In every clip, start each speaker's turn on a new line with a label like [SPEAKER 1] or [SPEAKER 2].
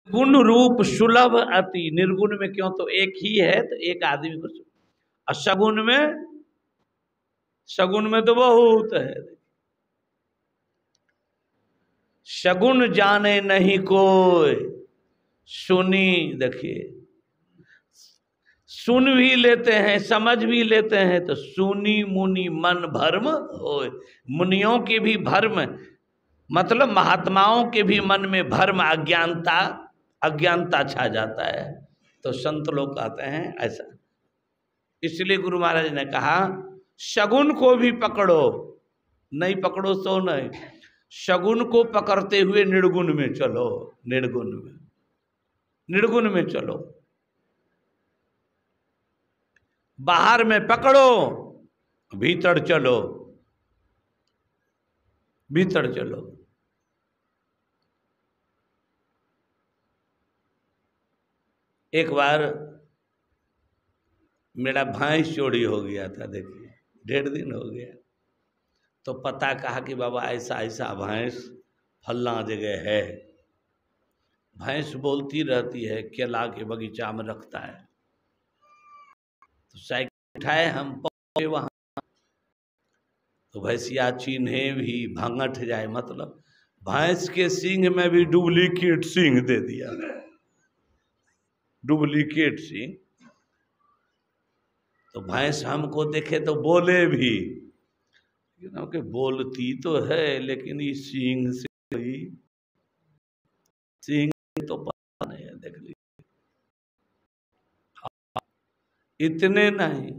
[SPEAKER 1] गुण रूप सुलभ अति, निर्गुण में क्यों, तो एक ही है तो एक आदमी को, और सगुन में तो बहुत है। सगुन जाने नहीं कोई, सुनी, देखिए सुन भी लेते हैं समझ भी लेते हैं तो सुनी मुनि मन भर्म होए। मुनियों के भी भर्म, मतलब महात्माओं के भी मन में भर्म, अज्ञानता अज्ञानता छा जाता है, तो संत लोग कहते हैं ऐसा। इसलिए गुरु महाराज ने कहा शगुन को भी पकड़ो, नहीं पकड़ो तो नहीं, शगुन को पकड़ते हुए निर्गुण में चलो, निर्गुण में चलो। बाहर में पकड़ो, भीतर चलो, भीतर चलो। एक बार मेरा भैंस चोरी हो गया था, देखिए 1.5 दिन हो गया, तो पता कहा कि बाबा ऐसा ऐसा भैंस फलना जगह है। भैंस बोलती रहती है, केला के बगीचा में रखता है। तो साइकिल उठाए हम पहुंचे वहां, तो भैंसिया चिन्हे भी भंगट जाए, मतलब भैंस के सींग में भी डुप्लीकेट सींग दे दिया, डुप्लीकेट सींग। तो भैंस हमको देखे तो बोले भी, कि बोलती तो है लेकिन इस सींग से ही, सींग तो पता नहीं है, देख लीजिए। इतने नहीं,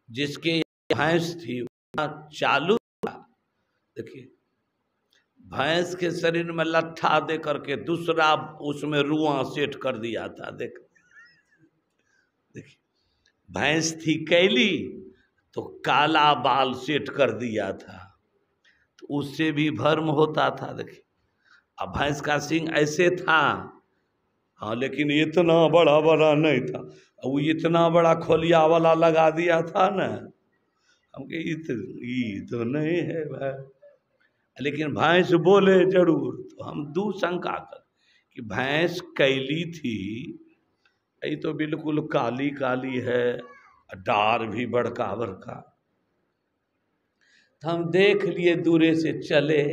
[SPEAKER 1] जिसके भैंस थी चालू था, देखिए भैंस के शरीर में लट्ठा दे करके दूसरा उसमें रुआ सेट कर दिया था। देखिए भैंस थी कैली तो काला बाल सेट कर दिया था, तो उससे भी भर्म होता था। देखिए अब भैंस का सींग ऐसे था, हाँ, लेकिन इतना बड़ा बड़ा नहीं था। वो इतना बड़ा खोलिया वाला लगा दिया था ना, हम कहे ये तो नहीं है भाई, लेकिन भैंस बोले जरूर। तो हम दू शंका कर कि भैंस कैली थी, ये तो बिल्कुल काली काली है, डार भी बड़का बड़का। तो हम देख लिए, दूरे से चले,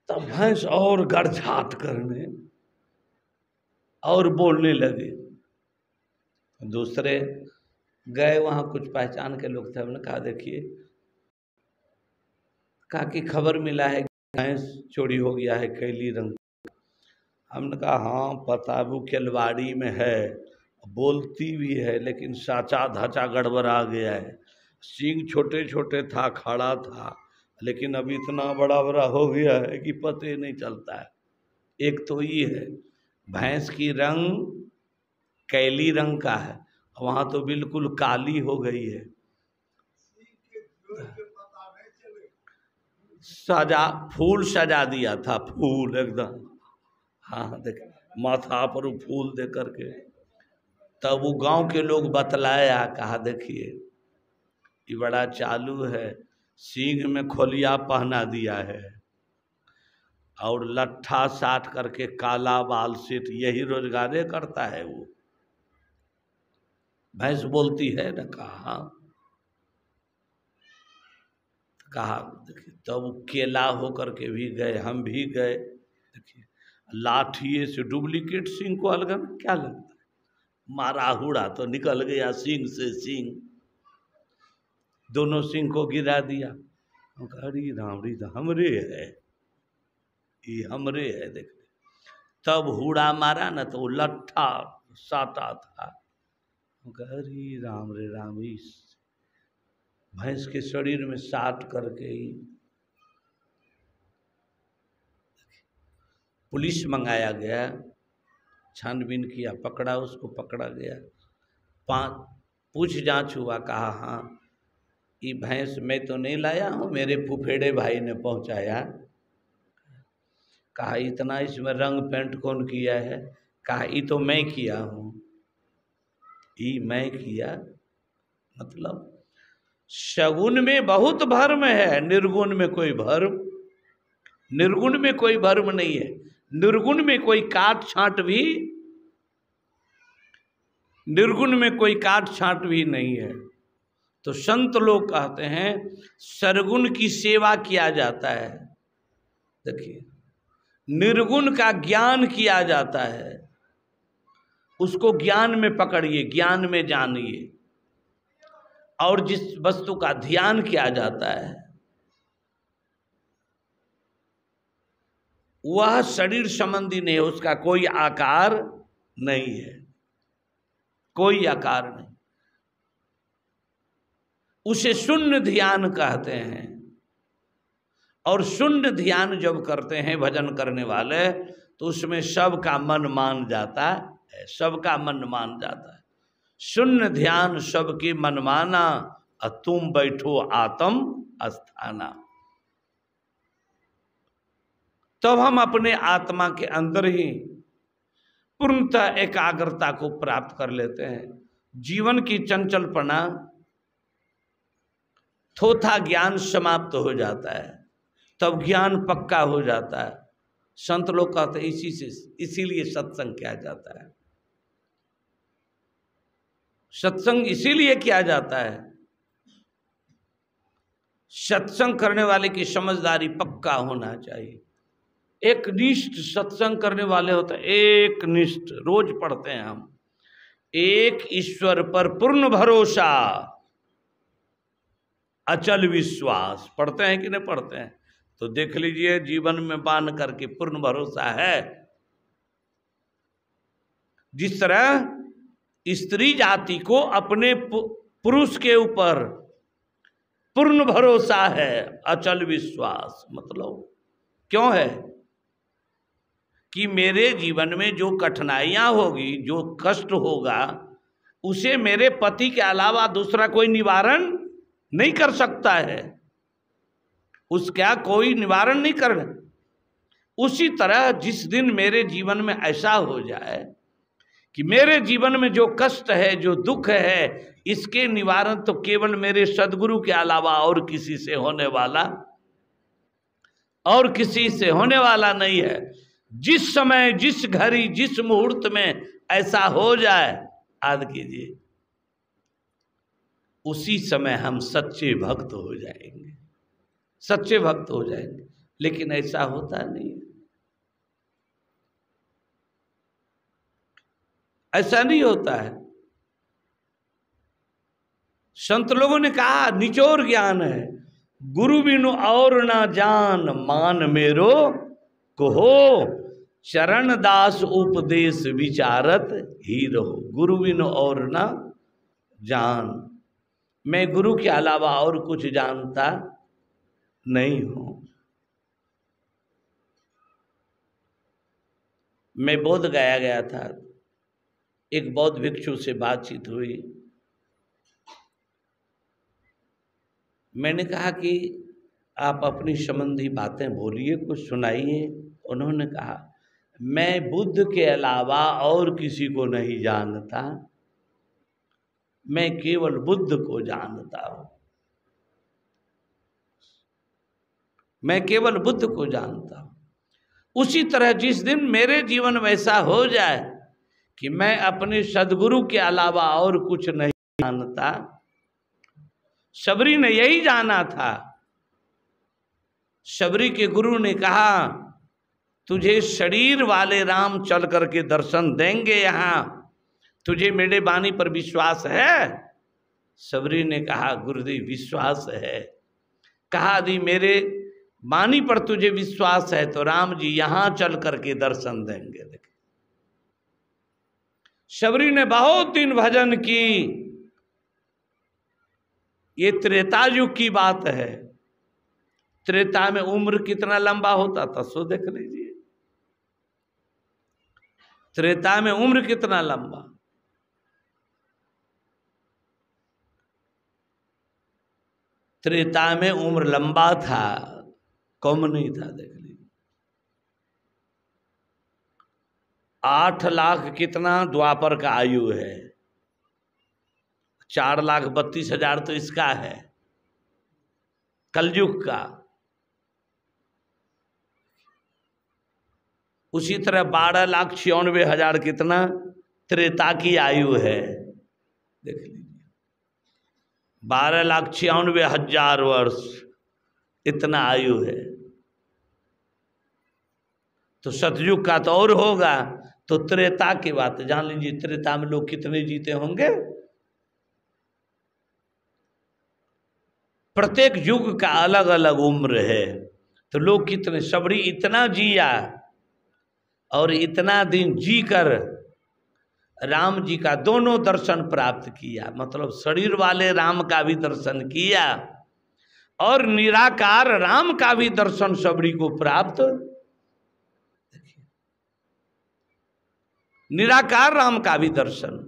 [SPEAKER 1] तब भैंस और गड़झाट करने और बोलने लगे। दूसरे गए वहाँ, कुछ पहचान के लोग थे, हमने कहा देखिए, कहा कि खबर मिला है भैंस चोरी हो गया है कैली रंग। हमने कहा हाँ पता, वो केलवाड़ी में है, बोलती भी है, लेकिन साचा धाचा गड़बड़ा गया है। सींग छोटे छोटे था, खड़ा था, लेकिन अब इतना बड़ा बड़ा हो गया है कि पते नहीं चलता है। एक तो ये है, भैंस की रंग कैली रंग का है, वहाँ तो बिल्कुल काली हो गई है। सजा, फूल सजा दिया था, फूल एकदम, हाँ देख, माथा पर फूल दे करके। तब वो गांव के लोग बतलाया, कहा देखिए ये बड़ा चालू है, सींग में खोलिया पहना दिया है और लट्ठा साट करके काला बाल सेट, यही रोजगारे करता है वो। भैंस बोलती है ना, कहा देखिए, तब केला होकर के भी गए, हम भी गए। देखिए लाठिए से डुप्लीकेट सींग को अलग में क्या लगता है, मारा हुड़ा तो निकल गया सींग से सींग, दोनों सींग को गिरा दिया। हम कहा अरे राम री, हमरे है, ये हमरे है। देख तब हुड़ा मारा ना तो वो लट्ठा साटा था। हम कहा अरे राम रे राम, इस भैंस के शरीर में साट करके ही। पुलिस मंगाया गया, छानबीन किया, पकड़ा, उसको पकड़ा गया, पूछ जांच हुआ, कहा हाँ ये भैंस मैं तो नहीं लाया हूँ, मेरे फुफेड़े भाई ने पहुँचाया। कहा इतना इसमें रंग पेंट कौन किया है, कहा ये तो मैं किया हूँ, ये मैं किया। मतलब शगुन में बहुत भर्म है, निर्गुण में कोई भर्म, निर्गुण में कोई भर्म नहीं है। निर्गुण में कोई काट छांट भी, निर्गुण में कोई काट छांट भी नहीं है। तो संत लोग कहते हैं सरगुण की सेवा किया जाता है। देखिए, निर्गुण का ज्ञान किया जाता है, उसको ज्ञान में पकड़िए, ज्ञान में जानिए। और जिस वस्तु का ध्यान किया जाता है वह शरीर संबंधी नहीं है, उसका कोई आकार नहीं है, कोई आकार नहीं, उसे शून्य ध्यान कहते हैं। और शून्य ध्यान जब करते हैं भजन करने वाले, तो उसमें सबका मन मान जाता है, सबका मन मान जाता है। शून्य ध्यान सबके मन माना, तुम बैठो आत्म अस्थाना। तब हम अपने आत्मा के अंदर ही पूर्णतः एकाग्रता को प्राप्त कर लेते हैं। जीवन की चंचलपना, थोथा ज्ञान समाप्त हो जाता है, तब ज्ञान पक्का हो जाता है। संत लोग कहते हैं इसीलिए सत्संग किया जाता है। सत्संग इसीलिए किया जाता है, सत्संग करने वाले की समझदारी पक्का होना चाहिए। एक निष्ठ सत्संग करने वाले होते हैं, एक निष्ठ, रोज पढ़ते हैं हम, एक ईश्वर पर पूर्ण भरोसा, अचल विश्वास। पढ़ते हैं कि नहीं पढ़ते हैं? तो देख लीजिए, जीवन में बांध करके पूर्ण भरोसा है। जिस तरह स्त्री जाति को अपने पुरुष के ऊपर पूर्ण भरोसा है, अचल विश्वास, मतलब क्यों है कि मेरे जीवन में जो कठिनाइयां होगी, जो कष्ट होगा, उसे मेरे पति के अलावा दूसरा कोई निवारण नहीं कर सकता है, उसका कोई निवारण नहीं कर। उसी तरह जिस दिन मेरे जीवन में ऐसा हो जाए कि मेरे जीवन में जो कष्ट है, जो दुख है, इसके निवारण तो केवल मेरे सद्गुरु के अलावा और किसी से होने वाला, और किसी से होने वाला नहीं है। जिस समय, जिस घड़ी, जिस मुहूर्त में ऐसा हो जाए, याद कीजिए, उसी समय हम सच्चे भक्त हो जाएंगे, सच्चे भक्त हो जाएंगे। लेकिन ऐसा होता नहीं है, ऐसा नहीं होता है। संत लोगों ने कहा निचोर ज्ञान है, गुरु बिनु और ना जान, मान मेरो कहो, चरण दास उपदेश विचारत ही रहो। गुरु बिनु और ना जान, मैं गुरु के अलावा और कुछ जानता नहीं हूं। मैं बोध गया था, एक बौद्ध भिक्षु से बातचीत हुई। मैंने कहा कि आप अपनी संबंधी बातें बोलिए, कुछ सुनाइए। उन्होंने कहा मैं बुद्ध के अलावा और किसी को नहीं जानता, मैं केवल बुद्ध को जानता हूं, मैं केवल बुद्ध को जानता हूं। उसी तरह जिस दिन मेरे जीवन में ऐसा हो जाए कि मैं अपने सद्गुरु के अलावा और कुछ नहीं जानता, शबरी ने यही जाना था। शबरी के गुरु ने कहा तुझे शरीर वाले राम चल करके दर्शन देंगे, यहाँ तुझे मेरे वाणी पर विश्वास है? शबरी ने कहा गुरुदेव विश्वास है। कहा दी मेरे वाणी पर तुझे विश्वास है तो राम जी यहाँ चल करके दर्शन देंगे। देखे, शबरी ने बहुत दिन भजन की। ये त्रेता युग की बात है। त्रेता में उम्र कितना लंबा होता था सो देख लीजिए, त्रेता में उम्र कितना लंबा। त्रेता में उम्र लंबा था, कम नहीं था। देख लीजिए 8 लाख कितना द्वापर का आयु है, 4,32,000 तो इसका है कलयुग का। उसी तरह 12,96,000 कितना त्रेता की आयु है, देख लीजिए 12,96,000 वर्ष इतना आयु है। तो सतयुग का तो और होगा, तो त्रेता की बात जान लीजिए, त्रेता में लोग कितने जीते होंगे। प्रत्येक युग का अलग अलग उम्र है, तो लोग कितने, सबरी इतना जिया और इतना दिन जीकर राम जी का दोनों दर्शन प्राप्त किया, मतलब शरीर वाले राम का भी दर्शन किया और निराकार राम का भी दर्शन सबरी को प्राप्त, निराकार राम का भी दर्शन,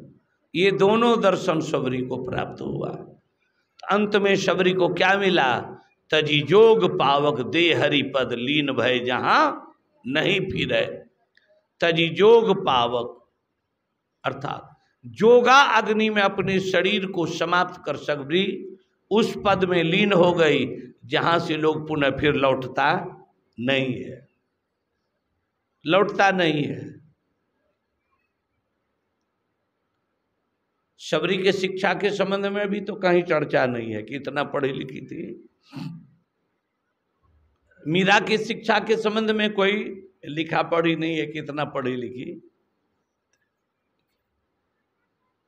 [SPEAKER 1] ये दोनों दर्शन सबरी को प्राप्त हुआ। अंत में सबरी को क्या मिला, तजी जोग पावक दे हरिपद लीन भय जहां नहीं फिरे। तजी जोग पावक अर्थात जोगा अग्नि में अपने शरीर को समाप्त कर सबरी उस पद में लीन हो गई जहां से लोग पुनः फिर लौटता नहीं है, लौटता नहीं है। सबरी के शिक्षा के संबंध में भी तो कहीं चर्चा नहीं है कि इतना पढ़ी लिखी थी। मीरा की शिक्षा के संबंध में कोई लिखा पढ़ी नहीं है कि इतना पढ़ी लिखी।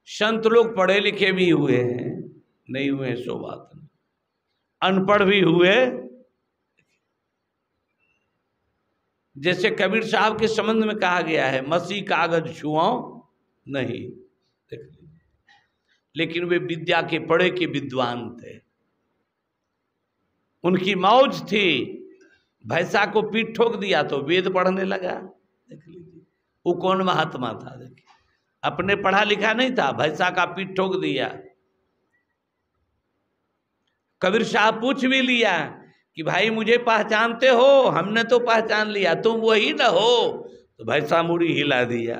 [SPEAKER 1] संत लोग पढ़े लिखे भी हुए हैं, नहीं हुए सो बात नहीं, अनपढ़ भी हुए। जैसे कबीर साहब के संबंध में कहा गया है, मसी कागज छुओ नहीं, देख लेकिन वे विद्या के पढ़े के विद्वान थे, उनकी मौज थी। भैंसा को पीठ ठोक दिया तो वेद पढ़ने लगा, देख लीजिए वो कौन महात्मा था, देखिए अपने पढ़ा लिखा नहीं था, भैंसा का पीठ ठोक दिया। कबीर साहब पूछ भी लिया कि भाई मुझे पहचानते हो, हमने तो पहचान लिया, तुम वही न हो, तो भैंसा मुड़ी हिला दिया।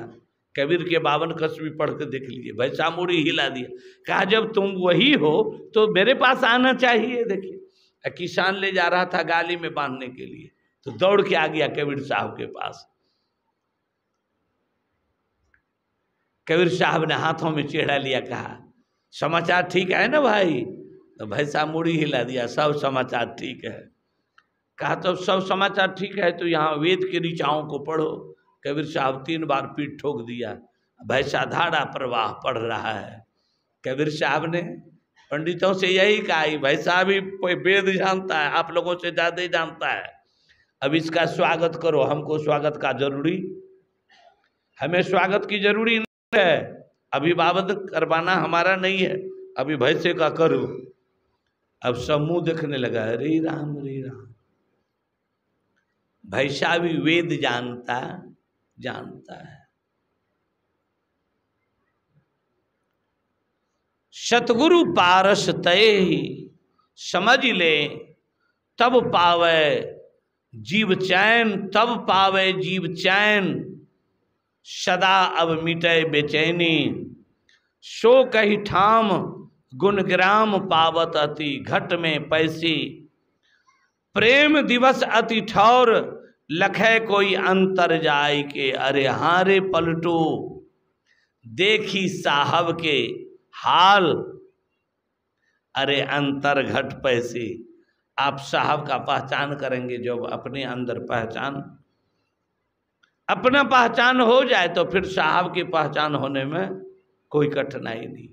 [SPEAKER 1] कबीर के 52 कस्बी पढ़ के देख लीजिए, भैंसा मुड़ी हिला दिया, कहा जब तुम वही हो तो मेरे पास आना चाहिए। देखिए किसान ले जा रहा था गाली में बांधने के लिए, तो दौड़ के आ गया कबीर साहब के पास। कबीर साहब ने हाथों में चेहरा लिया, कहा समाचार ठीक है ना भाई, तो भैंसा मुड़ी हिला दिया, सब समाचार ठीक है। कहा तो सब समाचार ठीक है तो यहाँ वेद के ऋचाओं को पढ़ो। कबीर साहब 3 बार पीठ ठोक दिया, भैंसा धारा प्रवाह पढ़ रहा है। कबीर साहब ने पंडितों से यही कहा, भैंसा भी वेद जानता है, आप लोगों से ज़्यादा ही जानता है, अब इसका स्वागत करो। हमको स्वागत का जरूरी, हमें स्वागत की जरूरी नहीं है, अभिवादन करवाना हमारा नहीं है, अभी भैंसे का करो। अब सब मुँह देखने लगा, रे राम रे राम, भैंसा भी वेद जानता है। सतगुरु पारस तय समझ ले तब पावे जीव चैन, तब पावे जीव चैन, सदा अब मिटे बेचैनी। सो कही ठाम गुणग्राम पावत अति घट में पैसी, प्रेम दिवस अति ठौर लखे कोई अंतर जाय के। अरे हारे पलटो देखी साहब के हाल, अरे अंतर घट पैसे। आप साहब का पहचान करेंगे जब अपने अंदर अपना पहचान हो जाए तो फिर साहब की पहचान होने में कोई कठिनाई नहीं।